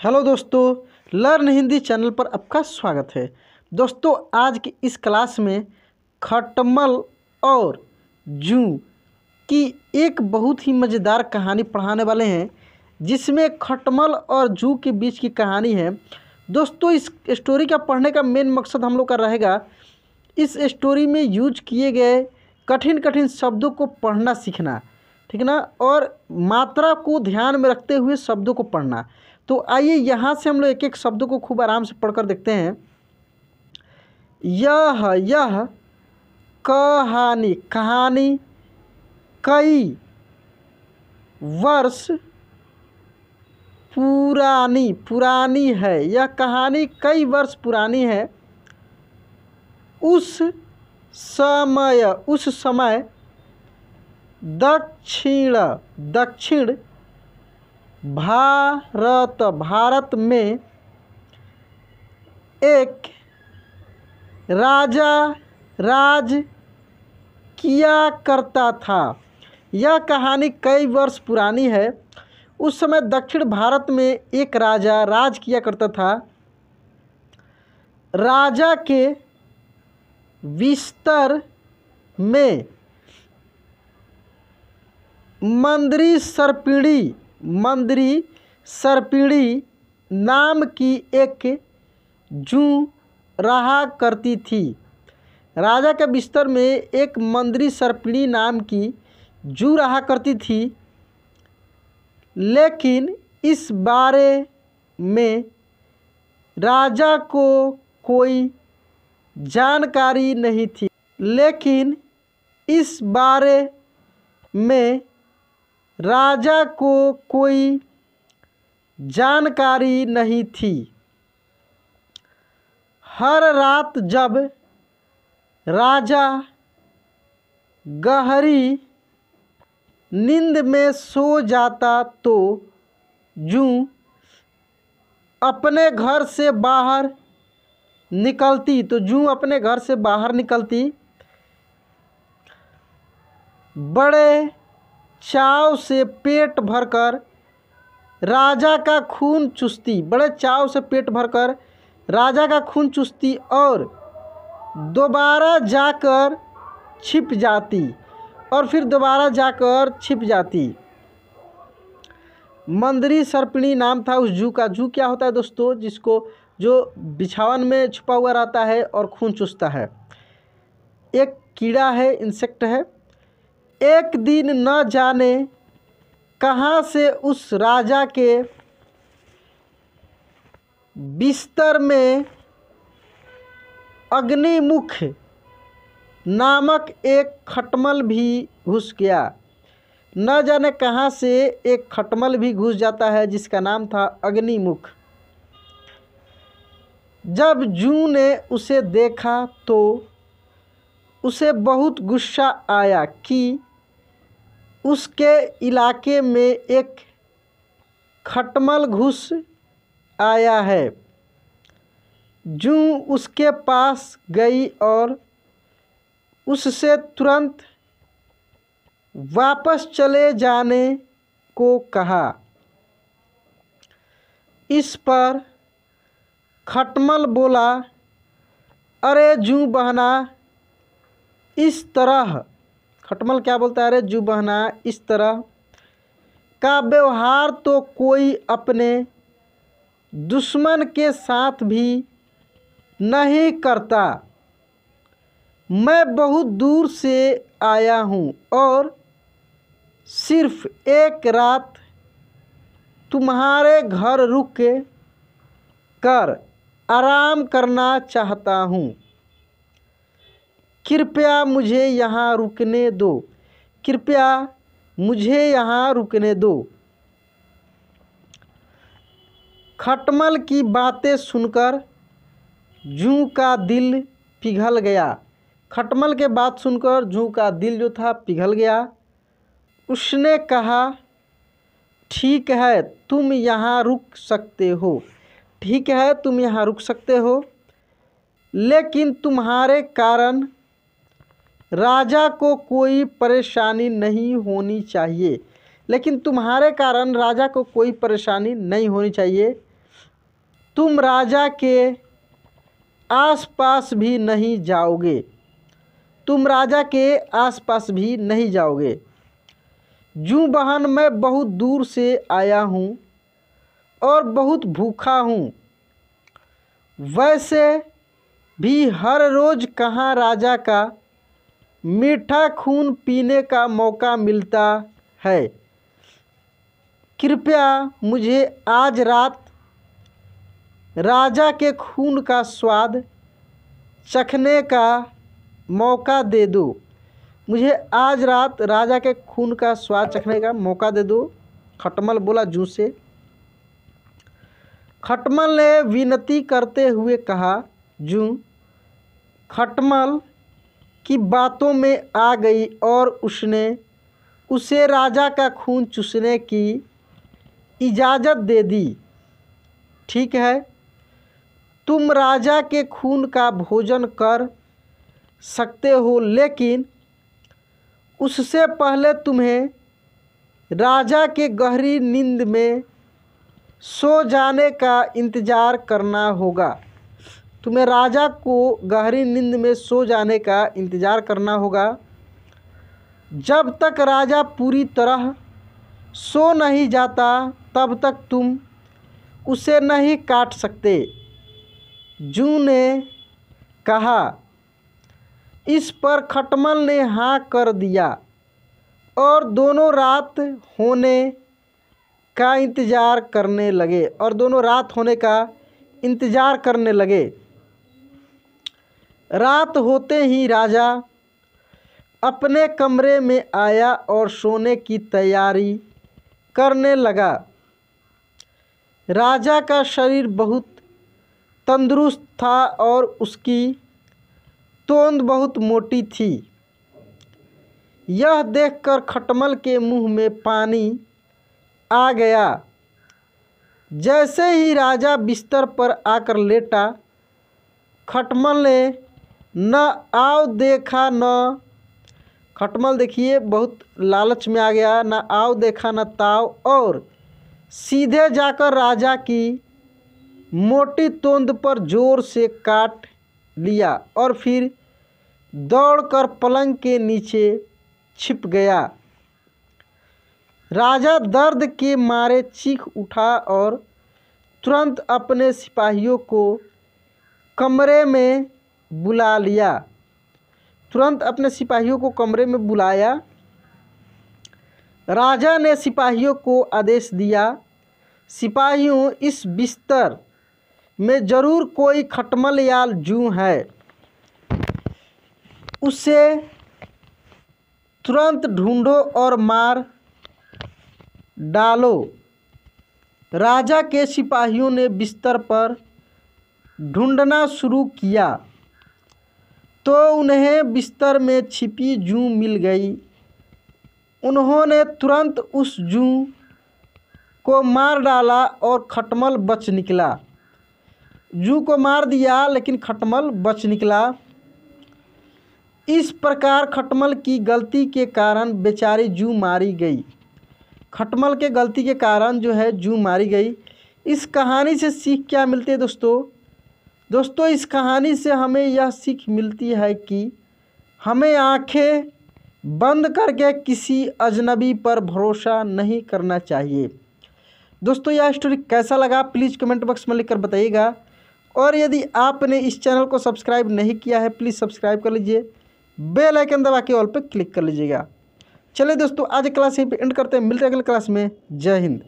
Hello दोस्तों, learn Hindi channel पर आपका स्वागत है। दोस्तों, आज की इस क्लास में खटमल और जूं की एक बहुत ही मज़ेदार कहानी पढ़ाने वाले हैं, जिसमें खटमल और जूं के बीच की कहानी है। दोस्तों, इस स्टोरी का पढ़ने का मेन मकसद हम लोग का रहेगा इस स्टोरी में यूज किए गए कठिन कठिन शब्दों को पढ़ना सीखना, ठीक ना, और मात्रा को ध्यान में रखते हुए शब्दों को पढ़ना। तो आइए यहाँ से हम लोग एक एक शब्दों को खूब आराम से पढ़कर देखते हैं। यह कहानी कहानी कई वर्ष पुरानी है। यह कहानी कई वर्ष पुरानी है। उस समय दक्षिण भारत में एक राजा राज किया करता था। यह कहानी कई वर्ष पुरानी है। उस समय दक्षिण भारत में एक राजा राज किया करता था। राजा के बिस्तर में मंदरी सर्पिणी नाम की एक जूं रहा करती थी। राजा के बिस्तर में एक मंदरी सर्पिणी नाम की जूं रहा करती थी, लेकिन इस बारे में राजा को कोई जानकारी नहीं थी। हर रात जब राजा गहरी नींद में सो जाता तो जूं अपने घर से बाहर निकलती। बड़े चाव से पेट भरकर राजा का खून चूसती और दोबारा जाकर छिप जाती। मंदरी सर्पिणी नाम था उस जूं का। जूं क्या होता है दोस्तों? जो बिछावन में छुपा हुआ रहता है और खून चूसता है। एक कीड़ा है, इंसेक्ट है। एक दिन न जाने कहाँ से उस राजा के बिस्तर में अग्निमुख नामक एक खटमल भी घुस गया। न जाने कहाँ से एक खटमल भी घुस जाता है, जिसका नाम था अग्निमुख। जब जूं ने उसे देखा तो उसे बहुत गुस्सा आया कि उसके इलाके में एक खटमल घुस आया है। जूं उसके पास गई और उससे तुरंत वापस चले जाने को कहा। इस पर खटमल बोला, अरे जूं बहना, इस तरह। खटमल क्या बोलता है? अरे जूं बहना, इस तरह का व्यवहार तो कोई अपने दुश्मन के साथ भी नहीं करता। मैं बहुत दूर से आया हूँ और सिर्फ एक रात तुम्हारे घर रुक कर आराम करना चाहता हूँ। कृपया मुझे यहाँ रुकने दो। खटमल की बातें सुनकर जूं का दिल पिघल गया। खटमल के बात सुनकर जूं का दिल जो था पिघल गया। उसने कहा, ठीक है, तुम यहाँ रुक सकते हो, लेकिन तुम्हारे कारण राजा को कोई परेशानी नहीं होनी चाहिए। तुम राजा के आसपास भी नहीं जाओगे। तुम राजा के आसपास भी नहीं जाओगे। जूँ बहन मैं बहुत दूर से आया हूँ और बहुत भूखा हूँ। वैसे भी हर रोज़ कहाँ राजा का मीठा खून पीने का मौका मिलता है। कृपया मुझे आज रात राजा के खून का स्वाद चखने का मौका दे दो। मुझे आज रात राजा के खून का स्वाद चखने का मौका दे दो। खटमल बोला जूँ से। खटमल ने विनती करते हुए कहा। जूँ खटमल की बातों में आ गई और उसने उसे राजा का खून चूसने की इजाज़त दे दी। ठीक है, तुम राजा के खून का भोजन कर सकते हो, लेकिन उससे पहले तुम्हें राजा के गहरी नींद में सो जाने का इंतज़ार करना होगा। तुम्हें राजा को गहरी नींद में सो जाने का इंतज़ार करना होगा। जब तक राजा पूरी तरह सो नहीं जाता तब तक तुम उसे नहीं काट सकते। जूँ ने कहा। इस पर खटमल ने हाँ कर दिया और दोनों रात होने का इंतज़ार करने लगे। रात होते ही राजा अपने कमरे में आया और सोने की तैयारी करने लगा। राजा का शरीर बहुत तंदुरुस्त था और उसकी तोंद बहुत मोटी थी। यह देखकर खटमल के मुंह में पानी आ गया। जैसे ही राजा बिस्तर पर आकर लेटा, खटमल ने खटमल देखिए बहुत लालच में आ गया। न आओ देखा न ताव, और सीधे जाकर राजा की मोटी तोंद पर जोर से काट लिया और फिर दौड़कर पलंग के नीचे छिप गया। राजा दर्द के मारे चीख उठा और तुरंत अपने सिपाहियों को कमरे में बुलाया। राजा ने सिपाहियों को आदेश दिया, सिपाहियों, इस बिस्तर में ज़रूर कोई खटमल या जूँ है। उसे तुरंत ढूंढो और मार डालो। राजा के सिपाहियों ने बिस्तर पर ढूंढना शुरू किया तो उन्हें बिस्तर में छिपी जूँ मिल गई। उन्होंने तुरंत उस जूँ को मार डाला और खटमल बच निकला। जूँ को मार दिया लेकिन खटमल बच निकला। इस प्रकार खटमल की गलती के कारण बेचारी जूँ मारी गई। खटमल के गलती के कारण जो है जूँ मारी गई। इस कहानी से सीख क्या मिलती है दोस्तों? इस कहानी से हमें यह सीख मिलती है कि हमें आंखें बंद करके किसी अजनबी पर भरोसा नहीं करना चाहिए। दोस्तों यह स्टोरी कैसा लगा प्लीज़ कमेंट बॉक्स में लिखकर बताइएगा। और यदि आपने इस चैनल को सब्सक्राइब नहीं किया है प्लीज़ सब्सक्राइब कर लीजिए, बेल आइकन दबा के ऑल पर क्लिक कर लीजिएगा। चलिए दोस्तों आज क्लास यहीं पे एंड करते हैं, मिलते हैं अगले क्लास में। जय हिंद।